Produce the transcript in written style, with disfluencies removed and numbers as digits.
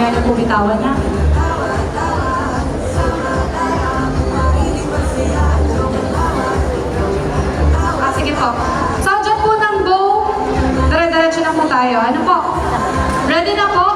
mamaya na po bitawan niya. Sige po. So, dyan po ng go. Dire-diretso na po tayo. Ano po? Ready na po?